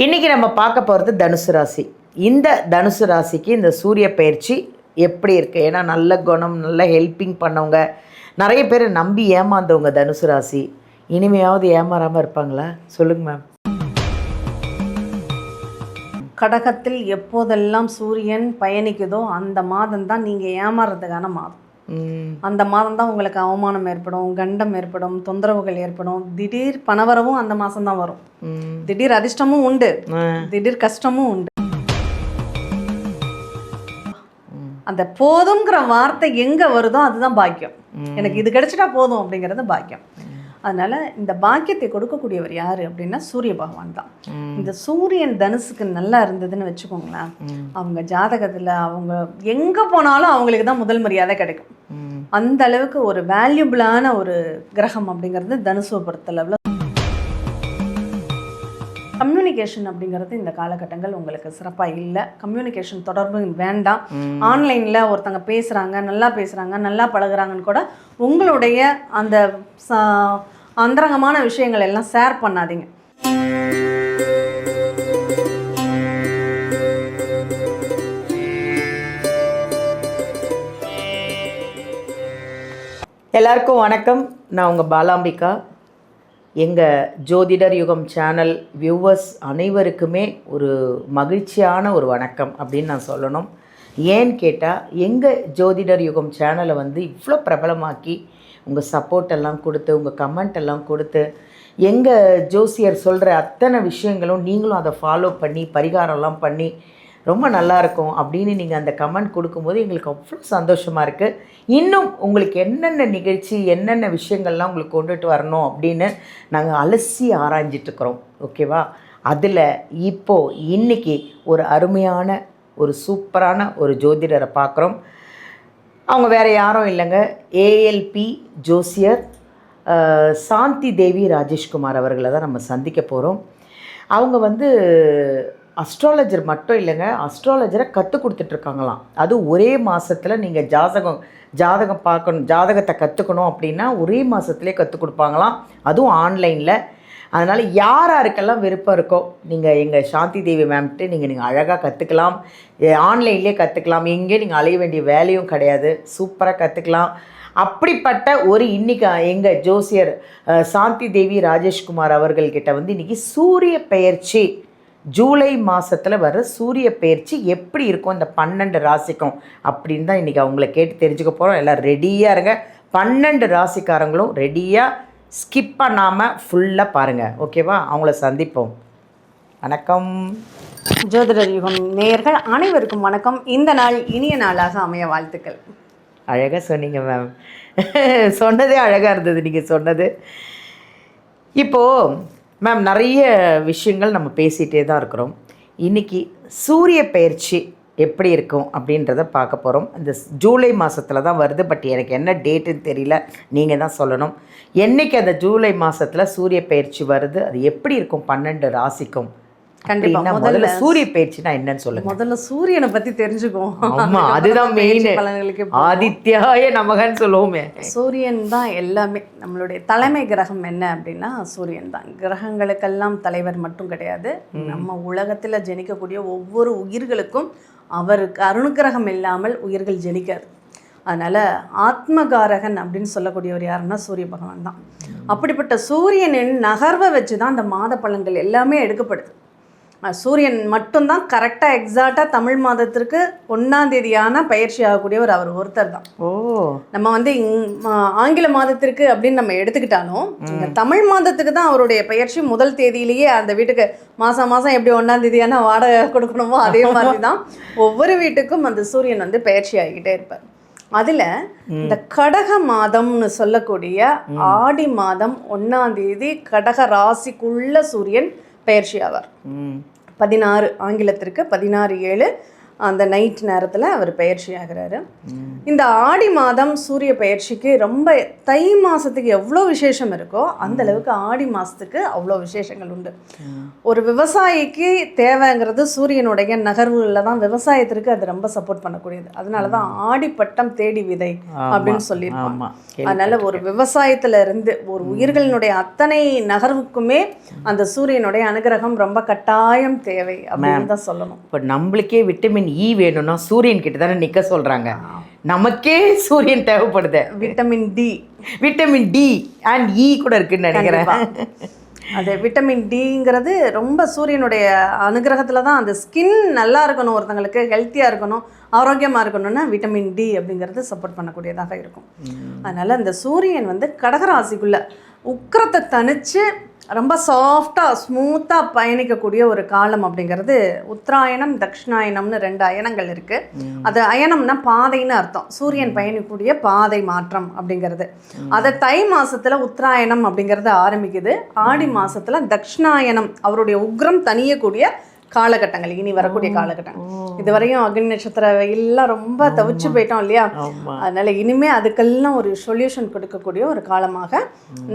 இன்றைக்கி நம்ம பார்க்க போகிறது தனுசு ராசி. இந்த தனுசு ராசிக்கு இந்த சூரிய பயிற்சி எப்படி இருக்குது? ஏன்னா நல்ல குணம், நல்ல ஹெல்ப்பிங் பண்ணவங்க, நிறைய பேர் நம்பி ஏமாந்தவங்க தனுசு ராசி. இனிமையாவது ஏமாறாமல் இருப்பாங்களா? சொல்லுங்க மேம். கடகத்தில் எப்போதெல்லாம் சூரியன் பயணிக்குதோ அந்த மாதம் தான் நீங்கள் ஏமாறுறதுக்கான மாதம். அந்த மாதம் தான் உங்களுக்கு அவமானம் ஏற்படும், கண்டம் ஏற்படும், தொந்தரவுகள் ஏற்படும். திடீர் பணவரவும் அந்த மாதம் தான் வரும். திடீர் அதிர்ஷ்டமும் உண்டு, திடீர் கஷ்டமும் உண்டு. அந்த போதுங்கிற வார்த்தை எங்கே வருதோ அதுதான் பாக்கியம். எனக்கு இது கிடைச்சிட்டா போதும் அப்படிங்கிறது பாக்கியம். அதனால இந்த பாக்கியத்தை கொடுக்கக்கூடியவர் யாரு அப்படின்னா சூரிய பகவான் தான். இந்த சூரியன் தனுசுக்கு நல்லா இருந்ததுன்னு வச்சுக்கோங்களேன், அவங்க ஜாதகத்துல அவங்க எங்க போனாலும் அவங்களுக்கு தான் முதல் மரியாதை கிடைக்கும். அந்த அளவுக்கு ஒரு வேல்யூபிளான ஒரு கிரகம் அப்படிங்கிறது தனுசுவை பொறுத்தளவுல. கம்யூனிகேஷன் அப்படிங்கிறது இந்த காலகட்டங்கள் உங்களுக்கு சிறப்பாக இல்லை. கம்யூனிகேஷன் தொடர்பு வேண்டாம். ஆன்லைனில் ஒருத்தங்க பேசுகிறாங்க, நல்லா பழகுறாங்கன்னு கூட உங்களுடைய அந்த அந்தரங்கமான விஷயங்கள் எல்லாம் ஷேர் பண்ணாதீங்க. எல்லாருக்கும் வணக்கம். நான் உங்கள் பாலாம்பிகா. எங்கள் ஜோதிடர் யுகம் சேனல் வியூவர்ஸ் அனைவருக்குமே ஒரு மகிழ்ச்சியான ஒரு வணக்கம் அப்படின்னு நான் சொல்லணும். ஏன்னு கேட்டால் எங்கள் ஜோதிடர் யுகம் சேனலை இவ்வளோ பிரபலமாக்கி உங்கள் சப்போர்ட் எல்லாம் கொடுத்து, உங்கள் கமெண்ட் எல்லாம் கொடுத்து, எங்கள் ஜோசியர் சொல்கிற அத்தனை விஷயங்களும் நீங்களும் அதை ஃபாலோ பண்ணி பரிகாரம்லாம் பண்ணி ரொம்ப நல்லாயிருக்கும் அப்படின்னு நீங்கள் அந்த கமெண்ட் கொடுக்கும்போது எங்களுக்கு அவ்வளோ சந்தோஷமாக இருக்குது. இன்னும் உங்களுக்கு என்னென்ன நிகழ்ச்சி, என்னென்ன விஷயங்கள்லாம் உங்களுக்கு கொண்டுட்டு வரணும் அப்படின்னு நாங்கள் அலசி ஆராய்ஞ்சிட்ருக்குறோம். ஓகேவா? அதில் இப்போது இன்றைக்கி ஒரு அருமையான ஒரு சூப்பரான ஒரு ஜோதிடரை பார்க்குறோம். அவங்க வேறு யாரும் இல்லைங்க, ஏஎல்பி ஜோசியர் சாந்தி தேவி ராஜேஷ்குமார் அவர்களை தான் நம்ம சந்திக்க போகிறோம். அவங்க அஸ்ட்ராலஜர் மட்டும் இல்லைங்க, அஸ்ட்ராலஜரை கற்றுக் கொடுத்துட்ருக்காங்களாம். அது ஒரே மாதத்தில் நீங்கள் ஜாதகம் பார்க்கணும், ஜாதகத்தை கற்றுக்கணும் அப்படின்னா ஒரே மாதத்துலேயே கற்றுக் கொடுப்பாங்களாம், அதுவும் ஆன்லைனில். அதனால் யாருக்கெல்லாம் விருப்பம் இருக்கோ நீங்கள் எங்கள் சாந்தி தேவி மேம்கிட்ட நீங்கள் அழகாக கற்றுக்கலாம், ஆன்லைன்லேயே கற்றுக்கலாம். எங்கேயும் நீங்கள் அலைய வேண்டிய வேலையும் கிடையாது, சூப்பராக கற்றுக்கலாம். அப்படிப்பட்ட ஒரு இன்றைக்கி எங்கள் ஜோசியர் சாந்தி தேவி ராஜேஷ்குமார் அவர்கள்கிட்ட இன்றைக்கி சூரிய பெயர்ச்சி, ஜூலை மாதத்தில் வர சூரிய பெயர்ச்சி எப்படி இருக்கும் இந்த 12 ராசிக்கும் அப்படின்னு தான் இன்றைக்கி அவங்கள கேட்டு தெரிஞ்சுக்க போகிறோம். எல்லாம் ரெடியாக இருங்க. 12 ராசிக்காரங்களும் ரெடியாக ஸ்கிப் பண்ணாமல் ஃபுல்லாக பாருங்கள். ஓகேவா? அவங்கள சந்திப்போம். வணக்கம். ஜோதிடர் யுகம் நேயர்கள் அனைவருக்கும் வணக்கம். இந்த நாள் இனிய நாளாக அமைய வாழ்த்துக்கள். அழகாக சொன்னீங்க மேம். சொன்னதே அழகாக இருந்தது நீங்கள் சொன்னது. இப்போது மேம் நிறைய விஷயங்கள் நம்ம பேசிகிட்டே தான் இருக்கிறோம். இன்றைக்கி சூரிய பெயர்ச்சி எப்படி இருக்கும் அப்படின்றத பார்க்க போகிறோம். இந்த ஜூலை மாதத்தில் தான் வருது, பட் எனக்கு என்ன டேட்டுன்னு தெரியல, நீங்கள் தான் சொல்லணும். என்றைக்கு அந்த ஜூலை மாதத்தில் சூரிய பெயர்ச்சி வருது, அது எப்படி இருக்கும் 12 ராசிக்கும்? கண்டிப்பாக முதல்ல சூரிய பெயர்ச்சினா என்னன்னு சொல்லுங்க. முதல்ல சூரியனை பற்றி தெரிஞ்சுக்குவோம். ஆமாம், அதுதான் மெயின். ஆதித்யாய நமகன்னு சொல்லுவோமே. சூரியன் தான் எல்லாமே. நம்மளுடைய தலைமை கிரகம் என்ன அப்படின்னா சூரியன் தான். கிரகங்களுக்கெல்லாம் தலைவர் மட்டும் கிடையாது. நம்ம உலகத்தில் ஜனிக்கக்கூடிய ஒவ்வொரு உயிர்களுக்கும் அவருக்கு அருணுகிரகம் இல்லாமல் உயிர்கள் ஜனிக்காது. அதனால் ஆத்மகாரகன் அப்படின்னு சொல்லக்கூடியவர் யாருன்னா சூரிய பகவான் தான். அப்படிப்பட்ட சூரியனின் நகர்வை வச்சு தான் அந்த மாத பலன்கள் எல்லாமே எடுக்கப்படுது. சூரியன் மட்டும்தான் கரெக்டாக எக்ஸாக்டாக தமிழ் மாதத்திற்கு 1ஆம் தேதியான பயிற்சி ஆகக்கூடியவர் அவர் ஒருத்தர் தான். நம்ம ஆங்கில மாதத்திற்கு அப்படின்னு நம்ம எடுத்துக்கிட்டாலும் தமிழ் மாதத்துக்கு தான் அவருடைய பயிற்சி முதல் தேதியிலேயே. அந்த வீட்டுக்கு மாதம் எப்படி 1ஆம் தேதியான வாடகை கொடுக்கணுமோ அதே மாதிரி தான் ஒவ்வொரு வீட்டுக்கும் அந்த சூரியன் பயிற்சி ஆகிக்கிட்டே இருப்பார். அதில் இந்த கடக மாதம்னு சொல்லக்கூடிய ஆடி மாதம் 1ஆம் தேதி கடக ராசிக்குள்ள சூரியன் பயிற்சி ஆவார். 16 ஆங்கிலத்திற்கு 16/7 அந்த நைட் நேரத்தில் அவர் பெயர்ச்சி ஆகிறாரு. இந்த ஆடி மாதம் சூரிய பெயர்ச்சிக்கு ரொம்ப தை மாதத்துக்கு எவ்வளோ விசேஷம் இருக்கோ அந்த அளவுக்கு ஆடி மாதத்துக்கு அவ்வளோ விசேஷங்கள் உண்டு. ஒரு விவசாயிக்கு தேவைங்கிறது சூரியனுடைய நகர்வுகளில் தான் விவசாயத்திற்கு அது ரொம்ப சப்போர்ட் பண்ணக்கூடியது. அதனால தான் ஆடி பட்டம் தேடி விதை அப்படின்னு சொல்லியிருப்பாங்க. அதனால ஒரு விவசாயத்துல இருந்து ஒரு உயிர்களினுடைய அத்தனை நகர்வுக்குமே அந்த சூரியனுடைய அனுகிரகம் ரொம்ப கட்டாயம் தேவை அப்படின்னு தான் சொல்லணும். இப்போ நம்மளுக்கே விட்டமின் இ வேணும்னா சூரியன் கிட்ட தானே நிற்க சொல்கிறாங்க. நமக்கே சூரியன் தேவைப்படுது. விட்டமின் டி அண்ட் இ கூட இருக்குன்னு நினைக்கிறேன். அது விட்டமின் டிங்கிறது ரொம்ப சூரியனுடைய அனுகிரகத்தில் தான். அந்த ஸ்கின் நல்லா இருக்கணும், ஒருத்தங்களுக்கு ஹெல்த்தியாக இருக்கணும், ஆரோக்கியமாக இருக்கணும்னா விட்டமின் டி அப்படிங்கிறது சப்போர்ட் பண்ணக்கூடியதாக இருக்கும். அதனால் இந்த சூரியன் வந்து கடகராசிக்குள்ளே உக்கிரத்தை தணித்து ரொம்ப சாஃப்டாக ஸ்மூத்தாக பயணிக்கக்கூடிய ஒரு காலம் அப்படிங்கிறது உத்தராயணம் தக்ஷிணாயணம்னு 2 அயனங்கள் இருக்குது. அது அயனம்னா பாதைன்னு அர்த்தம். சூரியன் பயணிக்கக்கூடிய பாதை மாற்றம் அப்படிங்கிறது. அதை தை மாதத்தில் உத்தராயணம் அப்படிங்கிறது ஆரம்பிக்குது. ஆடி மாதத்தில் தக்ஷிணாயனம் அவருடைய உக்ரம் தணியக்கூடிய காலகட்டங்கள், இனி வரக்கூடிய காலகட்டங்கள். இதுவரையும் அக்னி நட்சத்திர எல்லாம் ரொம்ப தவிச்சு போயிட்டோம் இல்லையா? அதனால இனிமே அதுக்கெல்லாம் ஒரு சொல்யூஷன் கொடுக்கக்கூடிய ஒரு காலமாக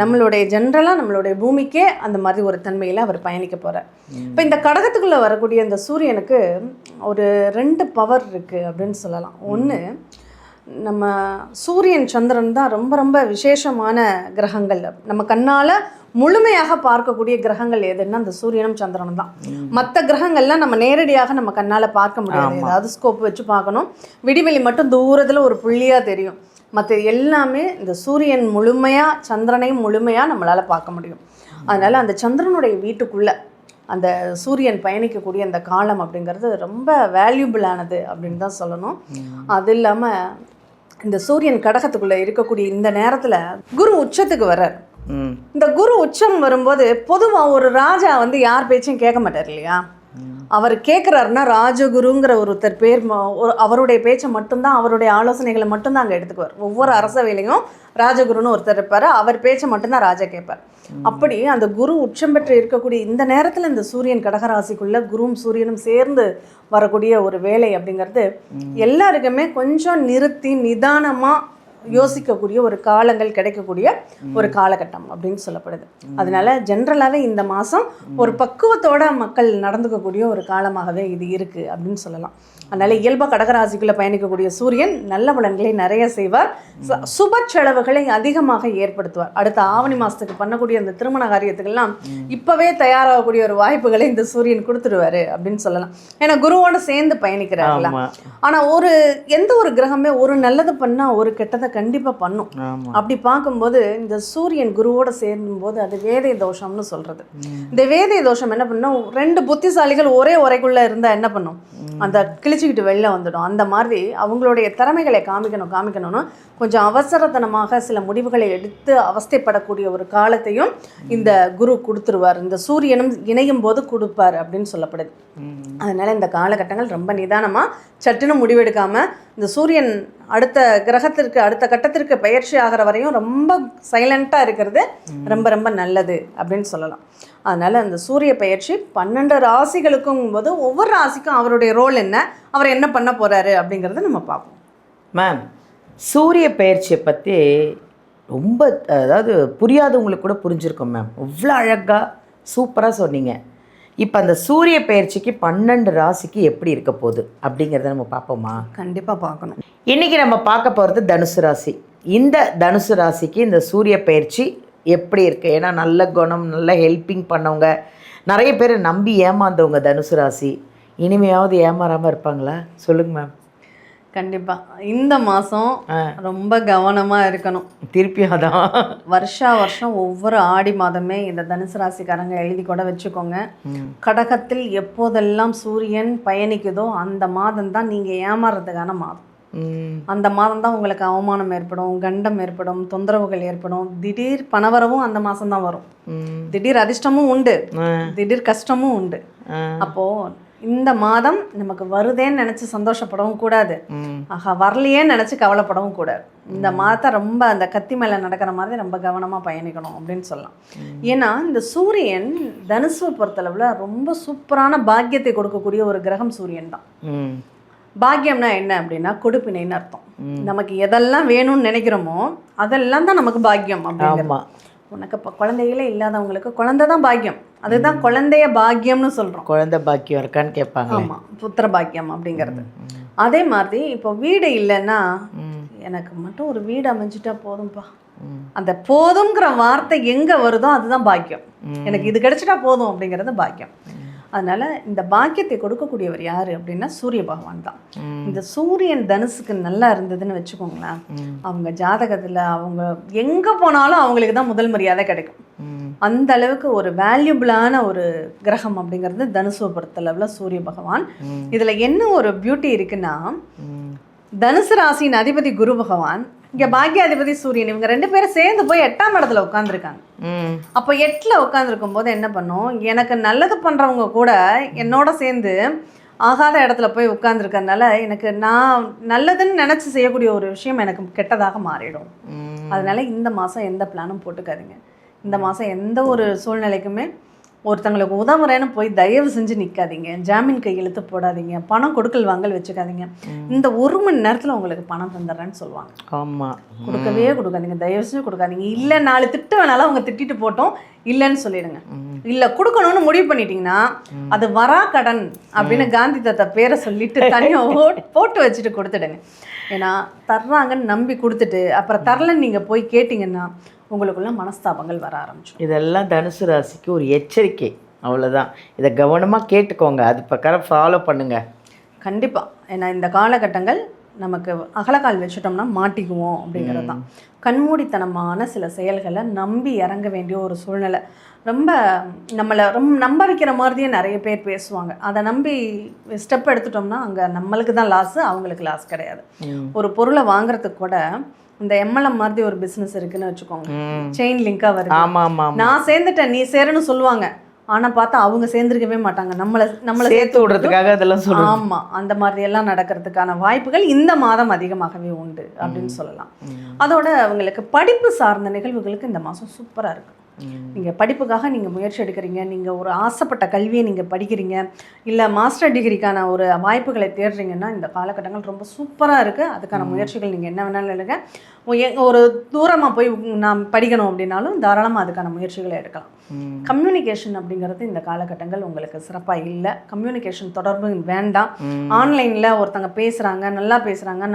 நம்மளுடைய ஜென்ரலாக நம்மளுடைய பூமிக்கே அந்த மாதிரி ஒரு தன்மையில் அவர் பயணிக்க போகிறார். இப்போ இந்த கடகத்துக்குள்ளே வரக்கூடிய இந்த சூரியனுக்கு ஒரு 2 பவர் இருக்குது அப்படின்னு சொல்லலாம். ஒன்று, நம்ம சூரியன் சந்திரன் தான் ரொம்ப ரொம்ப விசேஷமான கிரகங்கள். நம்ம கண்ணால் முழுமையாக பார்க்கக்கூடிய கிரகங்கள் எதுன்னா அந்த சூரியனும் சந்திரனும் தான். மற்ற கிரகங்கள்லாம் நம்ம நேரடியாக நம்ம கண்ணால் பார்க்க முடியாது. ஏதாவது ஸ்கோப் வச்சு பார்க்கணும். விடிவெளி மட்டும் தூரத்தில் ஒரு புள்ளியாக தெரியும். மற்ற எல்லாமே இந்த சூரியன் முழுமையாக சந்திரனையும் முழுமையாக நம்மளால் பார்க்க முடியும். அதனால் அந்த சந்திரனுடைய வீட்டுக்குள்ளே அந்த சூரியன் பயணிக்கக்கூடிய அந்த காலம் அப்படிங்கிறது ரொம்ப வேல்யூபிளானது அப்படின்னு தான் சொல்லணும். அது இல்லாமல் இந்த சூரியன் கடகத்துக்குள்ளே இருக்கக்கூடிய இந்த நேரத்தில் குரு உச்சத்துக்கு வர்றார். இந்த குரு உச்சம் வரும்போது பொதுவாக ஒரு ராஜா வந்து யார் பேச்சையும் கேட்க மாட்டார் இல்லையா? அவர் கேட்குறாருன்னா ராஜகுருங்கிற ஒருத்தர் பேர், அவருடைய பேச்சை மட்டும்தான், அவருடைய ஆலோசனைகளை மட்டும்தான் அங்கே எடுத்துக்குவார். ஒவ்வொரு அரசவையிலையும் ராஜகுருன்னு ஒருத்தர் இருப்பார். அவர் பேச்சை மட்டும்தான் ராஜா கேட்பார். அப்படி அந்த குரு உச்சம் பெற்று இருக்கக்கூடிய இந்த நேரத்தில் இந்த சூரியன் கடகராசிக்குள்ளே குருவும் சூரியனும் சேர்ந்து வரக்கூடிய ஒரு வேலை அப்படிங்கிறது எல்லாருக்குமே கொஞ்சம் நிறுத்தி நிதானமாக யோசிக்கக்கூடிய ஒரு காலங்கள் கிடைக்கக்கூடிய ஒரு காலகட்டம் அப்படின்னு சொல்லப்படுது. அதனால ஜென்ரலாகவே இந்த மாதம் ஒரு பக்குவத்தோட மக்கள் நடந்துக்கக்கூடிய ஒரு காலமாகவே இது இருக்குது அப்படின்னு சொல்லலாம். அதனால் இயல்பாக கடகராசிக்குள்ளே பயணிக்கக்கூடிய சூரியன் நல்ல பலன்களை நிறைய செய்வார். சுப செலவுகளை அதிகமாக ஏற்படுத்துவார். அடுத்த ஆவணி மாதத்துக்கு பண்ணக்கூடிய அந்த திருமண காரியத்துக்கெல்லாம் இப்போவே தயாராகக்கூடிய ஒரு வாய்ப்புகளை இந்த சூரியன் கொடுத்துருவார் அப்படின்னு சொல்லலாம். ஏன்னா குருவோடு சேர்ந்து பயணிக்கிறார்களா. ஆனால் எந்த ஒரு கிரகமே ஒரு நல்லது பண்ணால் ஒரு கெட்டதை கண்டிப்பாக பண்ணும். அப்படி பார்க்கும்போது இந்த சூரியன் குருவோடு சேரும் போது அது வேதை தோஷம்னு சொல்கிறது. இந்த வேதை தோஷம் என்ன பண்ணும், 2 புத்திசாலிகள் ஒரே உரைக்குள்ளே இருந்தால் என்ன பண்ணும், அந்த கிழிச்சிக்கிட்டு வெளில வந்துடும். அந்த மாதிரி அவங்களுடைய திறமைகளை காமிக்கணும்னு கொஞ்சம் அவசரத்தனமாக சில முடிவுகளை எடுத்து அவஸ்தைப்படக்கூடிய ஒரு காலத்தையும் இந்த குரு கொடுத்துருவார். இந்த சூரியனும் இணையும் போது கொடுப்பார் அப்படின்னு சொல்லப்படுது. அதனால் இந்த காலகட்டங்கள் ரொம்ப நிதானமாக சட்டுன்னு முடிவெடுக்காமல் இந்த சூரியன் அடுத்த கிரகத்திற்கு அடுத்த கட்டத்திற்கு பயிற்சி ஆகிற வரையும் ரொம்ப சைலண்ட்டாக இருக்கிறது ரொம்ப ரொம்ப நல்லது அப்படின்னு சொல்லலாம். அதனால் அந்த சூரிய பயிற்சி 12 ராசிகளுக்கும் போது ஒவ்வொரு ராசிக்கும் அவருடைய ரோல் என்ன, அவர் என்ன பண்ண போகிறாரு அப்படிங்கிறத நம்ம பார்ப்போம். மேம், சூரிய பயிற்சியை பற்றி ரொம்ப அதாவது புரியாதவங்களுக்கு கூட புரிஞ்சிருக்கும் மேம். அவ்வளோ அழகாக சூப்பராக சொன்னீங்க. இப்போ அந்த சூரிய பயிற்சிக்கு 12 ராசிக்கு எப்படி இருக்க போகுது அப்படிங்கிறத நம்ம பார்ப்போமா? கண்டிப்பாக பார்க்கணும். இன்றைக்கி நம்ம பார்க்க போகிறது தனுசு ராசி. இந்த தனுசு ராசிக்கு இந்த சூரிய பயிற்சி எப்படி இருக்குது? ஏன்னா நல்ல குணம், நல்ல ஹெல்ப்பிங் பண்ணவங்க, நிறைய பேர் நம்பி ஏமாந்தவங்க தனுசு ராசி. இனிமையாவது ஏமாறாமல் இருப்பாங்களா? சொல்லுங்க மேம். கண்டிப்பாக இந்த மாதம் ரொம்ப கவனமாக இருக்கணும். திருப்பி அதான் வருஷம் ஒவ்வொரு ஆடி மாதமே இந்த தனுசு ராசிக்காரங்க எழுதி கூட வச்சுக்கோங்க. கடகத்தில் எப்போதெல்லாம் சூரியன் பயணிக்குதோ அந்த மாதம் தான் நீங்கள் ஏமாறுறதுக்கான மாதம். அந்த மாதம் தான் உங்களுக்கு அவமானம் ஏற்படும், கண்டம் ஏற்படும், தொந்தரவுகள் ஏற்படும். திடீர் பணவரவும் அந்த மாதம் தான் வரும். திடீர் அதிர்ஷ்டமும் உண்டு, திடீர் கஷ்டமும் உண்டு. அப்போது இந்த மாதம் நமக்கு வருதேன்னு நினச்சி சந்தோஷப்படவும் கூடாது, ஆஹா வரலையேன்னு நினச்சி கவலைப்படவும் கூடாது. இந்த மாதத்தை ரொம்ப அந்த கத்தி மேலே நடக்கிற மாதிரி ரொம்ப கவனமாக பயணிக்கணும் அப்படின்னு சொல்லலாம். ஏன்னா இந்த சூரியன் தனுசுவை பொறுத்தளவில் ரொம்ப சூப்பரான பாக்கியத்தை கொடுக்கக்கூடிய ஒரு கிரகம் சூரியன் தான். பாக்கியம்னா என்ன அப்படின்னா கொடுப்பினைன்னு அர்த்தம். நமக்கு எதெல்லாம் வேணும்னு நினைக்கிறோமோ அதெல்லாம் தான் நமக்கு பாக்கியம் அப்படிங்கிறது. உனக்கு இப்போ குழந்தைகளே இல்லாதவங்களுக்கு குழந்தை தான் பாக்கியம். அதுதான் குழந்தைய பாக்கியம்னு சொல்கிறோம். குழந்தை பாக்கியம் இருக்கான்னு கேட்பாங்க. ஆமாம், புத்திர பாக்கியம் அப்படிங்கிறது. அதே மாதிரி இப்போ வீடு இல்லைன்னா எனக்கு மட்டும் ஒரு வீடு அமைஞ்சிட்டா போதும்பா, அந்த போதுங்கிற வார்த்தை எங்கே வருதோ அதுதான் பாக்கியம். எனக்கு இது கிடைச்சிட்டா போதும் அப்படிங்கிறது பாக்கியம். அதனால இந்த பாக்கியத்தை கொடுக்கக்கூடியவர் யார் அப்படின்னா சூரிய பகவான் தான். இந்த சூரியன் தனுசுக்கு நல்லா இருந்ததுன்னு வச்சுக்கோங்களேன், அவங்க ஜாதகத்தில் அவங்க எங்கே போனாலும் அவங்களுக்கு தான் முதல் மரியாதை கிடைக்கும். அந்த அளவுக்கு ஒரு வேல்யூபிளான ஒரு கிரகம் அப்படிங்கிறது தனுசுவை பொறுத்தளவில் சூரிய பகவான். இதில் என்ன ஒரு பியூட்டி இருக்குன்னா, தனுசு ராசியின் அதிபதி குரு பகவான், இங்கே பாக்கியாதிபதி சூரியன், இவங்க 2 பேரும் சேர்ந்து போய் 8ஆம் இடத்துல உட்காந்துருக்காங்க. அப்போ 8ல் உட்காந்துருக்கும் போது என்ன பண்ணும், எனக்கு நல்லது பண்ணுறவங்க கூட என்னோட சேர்ந்து ஆகாத இடத்துல போய் உட்காந்துருக்கறனால எனக்கு நான் நல்லதுன்னு நினச்சி செய்யக்கூடிய ஒரு விஷயம் எனக்கு கெட்டதாக மாறிடும். அதனால இந்த மாதம் எந்த பிளானும் போட்டுக்காதீங்க. இந்த மாதம் எந்த ஒரு சூழ்நிலைக்குமே ஒருத்தங்களுக்கு உதவுறேன்னு போய் தயவு செஞ்சு நிற்காதீங்க. ஜாமீன் கையெழுத்து போடாதீங்க. பணம் கொடுக்கல் வாங்கல் வச்சுக்காதீங்க. இந்த 1 மணி நேரத்தில் உங்களுக்கு பணம் தந்துடுறேன்னு சொல்லுவாங்க. ஆமாம், கொடுக்கவே கொடுக்காதீங்க, தயவு செஞ்சு கொடுக்காதீங்க. இல்லை 4 திட்டு வேணாலும் அவங்க திட்டிட்டு போட்டோம், இல்லைன்னு சொல்லிடுங்க. இல்லை கொடுக்கணும்னு முடிவு பண்ணிட்டீங்கன்னா அது வரா கடன் அப்படின்னு காந்தி தாத்தா பேரை சொல்லிட்டு தனியாக போட்டு வச்சுட்டு கொடுத்துடுங்க. ஏன்னா தர்றாங்கன்னு நம்பி கொடுத்துட்டு அப்புறம் தரலன்னு நீங்கள் போய் கேட்டிங்கன்னா உங்களுக்குள்ள மனஸ்தாபங்கள் வர ஆரம்பிச்சோம். இதெல்லாம் தனுசு ராசிக்கு ஒரு எச்சரிக்கை, அவ்வளோதான். இதை கவனமாக கேட்டுக்கோங்க, அது பிரகாரம் ஃபாலோ பண்ணுங்கள் கண்டிப்பாக. ஏன்னா இந்த காலகட்டங்கள் நமக்கு அகலக்கால் வச்சுட்டோம்னா மாட்டிக்குவோம் அப்படிங்கிறது தான். கண்மூடித்தனமான சில செயல்களை நம்பி இறங்க வேண்டிய ஒரு சூழ்நிலை. நம்மளை நம்ப வைக்கிற மாதிரியே நிறைய பேர் பேசுவாங்க. அதை நம்பி ஸ்டெப் எடுத்துட்டோம்னா அங்கே நம்மளுக்கு தான் லாஸு, அவங்களுக்கு லாஸ் கிடையாது. ஒரு பொருளை வாங்குறதுக்கு கூட இந்த எம்எல்எம் மாதிரி ஒரு பிஸ்னஸ் இருக்குன்னு வச்சுக்கோங்க, செயின் லிங்காக வருது. நான் சேர்ந்துட்டேன் நீ சேருன்னு சொல்லுவாங்க, ஆனால் பார்த்தா அவங்க சேர்ந்துருக்கவே மாட்டாங்க, நம்மளை சேர்த்து விடுறதுக்காக அதெல்லாம் சொல்லுவாங்க. ஆமாம், அந்த மாதிரி எல்லாம் நடக்கிறதுக்கான வாய்ப்புகள் இந்த மாதம் அதிகமாகவே உண்டு அப்படின்னு சொல்லலாம். அதோட அவங்களுக்கு படிப்பு சார்ந்த நிகழ்வுகளுக்கு இந்த மாதம் சூப்பராக இருக்குது. நீங்கள் படிப்புக்காக நீங்கள் முயற்சி எடுக்கிறீங்க, நீங்கள் ஒரு ஆசைப்பட்ட கல்வியை நீங்கள் படிக்கிறீங்க, இல்லை மாஸ்டர் டிகிரிக்கான ஒரு வாய்ப்புகளை தேடுறீங்கன்னா இந்த காலகட்டங்கள் ரொம்ப சூப்பராக இருக்குது. அதுக்கான முயற்சிகள் நீங்கள் என்ன வேணாலும் எடுங்க. ஒரு தூரமாக போய் நான் படிக்கணும் அப்படின்னாலும் தாராளமாக அதுக்கான முயற்சிகளை எடுக்கலாம். கம்யூனிகேஷன் அப்படிங்கிறது இந்த காலகட்டங்கள் உங்களுக்கு சிறப்பாக இல்லை. கம்யூனிகேஷன் தொடர்பு வேண்டாம். ஆன்லைனில் ஒருத்தங்க பேசுகிறாங்க,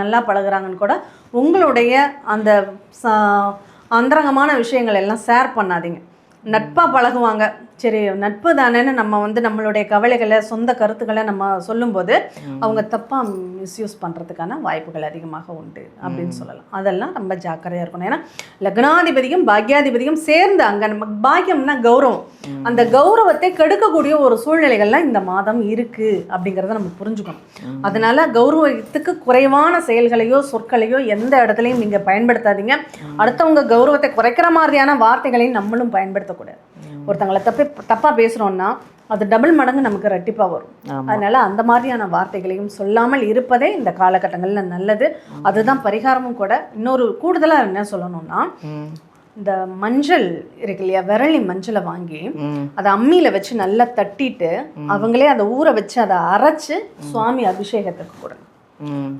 நல்லா பழகுறாங்கன்னு கூட உங்களுடைய அந்த அந்தரங்கமான விஷயங்கள் எல்லாம் ஷேர் பண்ணாதீங்க. நட்பாக பழகுவாங்க, சரி நட்பு தானேன்னு நம்ம நம்மளுடைய கவலைகளை சொந்த கருத்துக்களை நம்ம சொல்லும்போது அவங்க தப்பாக மிஸ்யூஸ் பண்ணுறதுக்கான வாய்ப்புகள் அதிகமாக உண்டு அப்படின்னு சொல்லலாம். அதெல்லாம் ரொம்ப ஜாக்கிரதையாக இருக்கணும். ஏன்னா லக்னாதிபதியும் பாக்யாதிபதியும் சேர்ந்து அங்கே நம்ம பாக்கியம்னா கௌரவம், அந்த கௌரவத்தை கெடுக்கக்கூடிய ஒரு சூழ்நிலைகள்லாம் இந்த மாதம் இருக்குது அப்படிங்கிறத நம்ம புரிஞ்சுக்கணும். அதனால கௌரவத்துக்கு குறைவான செயல்களையோ சொற்களையோ எந்த இடத்துலையும் நீங்கள் பயன்படுத்தாதீங்க. அடுத்தவங்க கௌரவத்தை குறைக்கிற மாதிரியான வார்த்தைகளையும் நம்மளும் பயன்படுத்தக்கூடாது. ஒருத்தங்களை தப்பாக பேசுகிறோன்னா அது டபுள் மடங்கு நமக்கு ரெட்டிப்பாக வரும். அதனால் அந்த மாதிரியான வார்த்தைகளையும் சொல்லாமல் இருப்பதே இந்த காலகட்டங்களில் நல்லது. அதுதான் பரிகாரமும் கூட. இன்னொரு கூடுதலாக என்ன சொல்லணும்னா, இந்த மஞ்சள் இருக்கு இல்லையா, விரலி மஞ்சளை வாங்கி அதை அம்மியில் வச்சு நல்லா தட்டிட்டு அவங்களே அதை ஊற வச்சு அதை அரைச்சி சுவாமி அபிஷேகத்துக்கு கொடுங்க.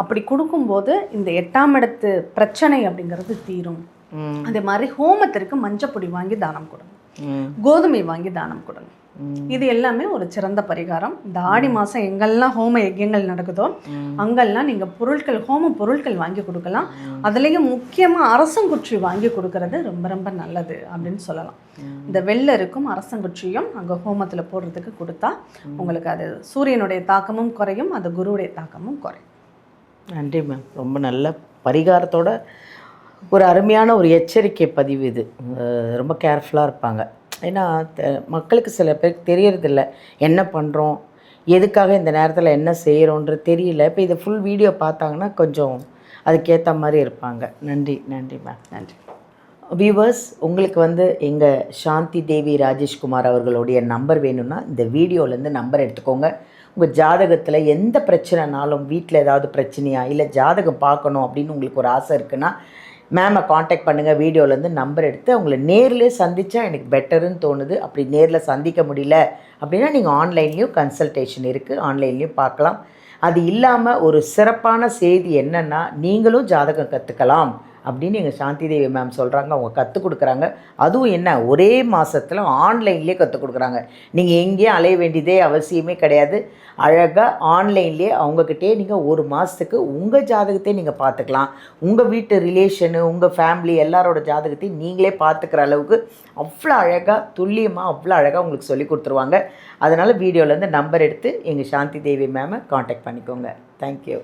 அப்படி கொடுக்கும்போது இந்த 8ஆம் இடத்து பிரச்சனை அப்படிங்கிறது தீரும். அதே மாதிரி ஹோமத்திற்கு மஞ்சப்பொடி வாங்கி தானம் கொடுங்க, கோதுமை வாங்கி தானம் கொடுங்க. இது எல்லாமே ஒரு சிறந்த பரிகாரம். இந்த ஆடி மாதம் எங்கெல்லாம் ஹோம யஜ்யங்கள் நடக்குதோ அங்கெல்லாம் நீங்கள் ஹோம பொருட்கள் வாங்கி கொடுக்கலாம். அதுலேயும் முக்கியமாக அரசங்குச்சி வாங்கி கொடுக்கறது ரொம்ப ரொம்ப நல்லது அப்படின்னு சொல்லலாம். இந்த வெள்ளருக்கும் அரசங்குச்சியும் அங்கே ஹோமத்தில் போடுறதுக்கு கொடுத்தா உங்களுக்கு அது சூரியனுடைய தாக்கமும் குறையும், அது குருவுடைய தாக்கமும் குறையும். நன்றி மேம், ரொம்ப நல்ல பரிகாரத்தோட ஒரு அருமையான ஒரு எச்சரிக்கை பதிவு இது. ரொம்ப கேர்ஃபுல்லாக இருப்பாங்க. ஏன்னா மக்களுக்கு சில பேருக்கு தெரியறதில்ல என்ன பண்ணுறோம், எதுக்காக இந்த நேரத்தில் என்ன செய்கிறோன்றது தெரியல. இப்போ இதை ஃபுல் வீடியோ பார்த்தாங்கன்னா கொஞ்சம் அதுக்கேற்ற மாதிரி இருப்பாங்க. நன்றி நன்றி மேம், நன்றி. வியூவர்ஸ், உங்களுக்கு எங்கள் சாந்தி தேவி ராஜேஷ்குமார் அவர்களுடைய நம்பர் வேணும்னா இந்த வீடியோலேருந்து நம்பர் எடுத்துக்கோங்க. உங்கள் ஜாதகத்தில் எந்த பிரச்சனைனாலும், வீட்டில் ஏதாவது பிரச்சனையா இல்லை ஜாதகம் பார்க்கணும் அப்படின்னு உங்களுக்கு ஒரு ஆசை இருக்குன்னா மேமை காண்டாக்ட் பண்ணுங்கள். வீடியோலேருந்து நம்பர் எடுத்து அவங்கள நேரில் சந்தித்தா எனக்கு பெட்டருன்னு தோணுது. அப்படி நேரில் சந்திக்க முடியல அப்படின்னா நீங்கள் ஆன்லைன்லேயும் கன்சல்டேஷன் இருக்குது, ஆன்லைன்லேயும் பார்க்கலாம். அது இல்லாமல் ஒரு சிறப்பான செய்தி என்னென்னா, நீங்களும் ஜாதகம் கற்றுக்கலாம் அப்படின்னு எங்கள் சாந்தி தேவி மேம் சொல்கிறாங்க. அவங்க கற்றுக் கொடுக்குறாங்க. அதுவும் என்ன, ஒரே மாதத்தில் ஆன்லைன்லேயே கற்றுக் கொடுக்குறாங்க. நீங்கள் எங்கேயும் அலைய வேண்டியதே அவசியமே கிடையாது. அழகாக ஆன்லைன்லேயே அவங்கக்கிட்டே நீங்கள் ஒரு மாதத்துக்கு உங்கள் ஜாதகத்தையும் நீங்கள் பார்த்துக்கலாம். உங்கள் வீட்டு ரிலேஷனு, உங்கள் ஃபேமிலி எல்லாரோட ஜாதகத்தையும் நீங்களே பார்த்துக்கிற அளவுக்கு அவ்வளோ அழகாக துல்லியமாக அவ்வளோ அழகாக உங்களுக்கு சொல்லி கொடுத்துருவாங்க. அதனால் வீடியோலேருந்து நம்பர் எடுத்து எங்கள் சாந்தி தேவி மேமை காண்டாக்ட் பண்ணிக்கோங்க. தேங்க்யூ.